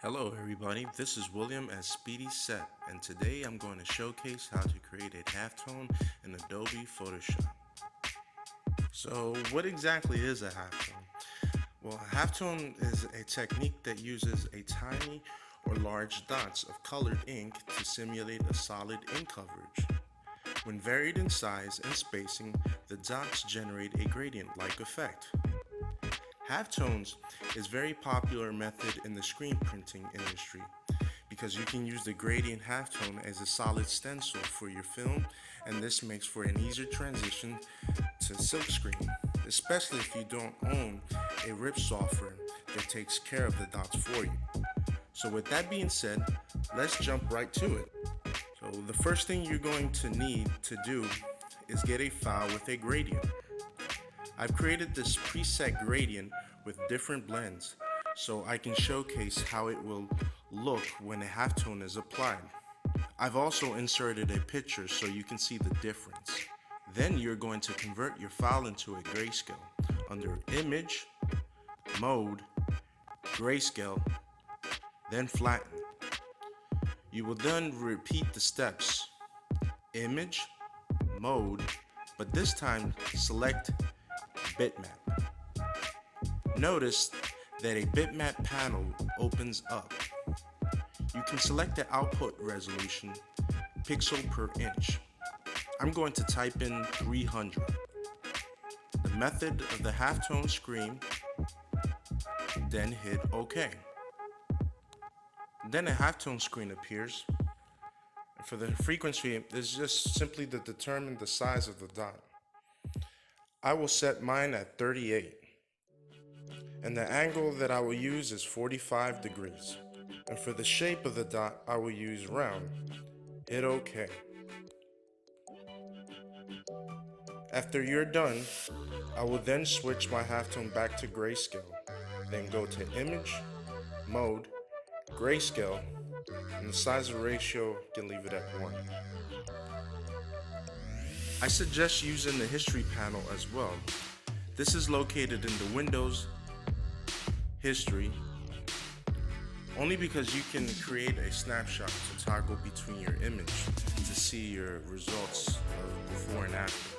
Hello everybody, this is William as Speedy Sep, and today I'm going to showcase how to create a halftone in Adobe Photoshop. So what exactly is a halftone? Well, a halftone is a technique that uses a tiny or large dots of colored ink to simulate a solid ink coverage. When varied in size and spacing, the dots generate a gradient-like effect. Halftones is a very popular method in the screen printing industry because you can use the gradient halftone as a solid stencil for your film, and this makes for an easier transition to silkscreen, especially if you don't own a RIP software that takes care of the dots for you. So with that being said, let's jump right to it. So the first thing you're going to need to do is get a file with a gradient. I've created this preset gradient with different blends so I can showcase how it will look when a halftone is applied. I've also inserted a picture so you can see the difference. Then you're going to convert your file into a grayscale under Image, Mode, Grayscale, then Flatten. You will then repeat the steps. Image, Mode, but this time select Bitmap. Notice that a bitmap panel opens up. You can select the output resolution, pixel per inch. I'm going to type in 300. The method of the halftone screen, then hit OK. Then a halftone screen appears. And for the frequency, it's just simply to determine the size of the dot. I will set mine at 38. And the angle that I will use is 45 degrees. And for the shape of the dot, I will use round. Hit OK. After you're done, I will then switch my halftone back to grayscale. Then go to Image, Mode, Grayscale, and the size of ratio, you can leave it at 1. I suggest using the history panel as well. This is located in the Windows history only because you can create a snapshot to toggle between your image to see your results of before and after.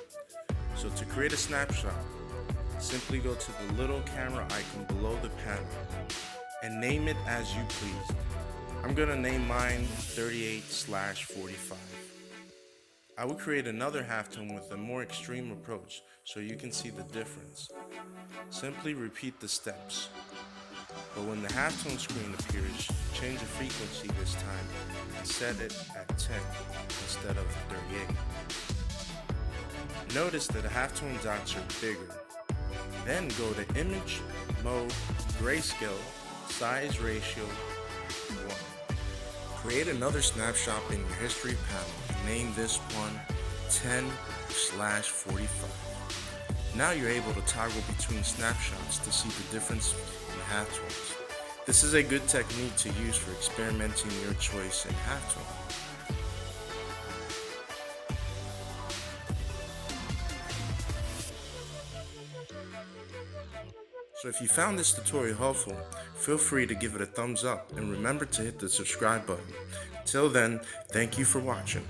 So to create a snapshot, simply go to the little camera icon below the panel and name it as you please. I'm gonna name mine 38/45. I will create another halftone with a more extreme approach so you can see the difference. Simply repeat the steps. But when the halftone screen appears, change the frequency this time and set it at 10 instead of 38. Notice that the halftone dots are bigger. Then go to Image, Mode, Grayscale, Size Ratio, 1. Create another snapshot in your history panel and name this one 10/45. Now you're able to toggle between snapshots to see the difference in halftones. This is a good technique to use for experimenting your choice in halftone. So if you found this tutorial helpful, feel free to give it a thumbs up and remember to hit the subscribe button. Till then, thank you for watching.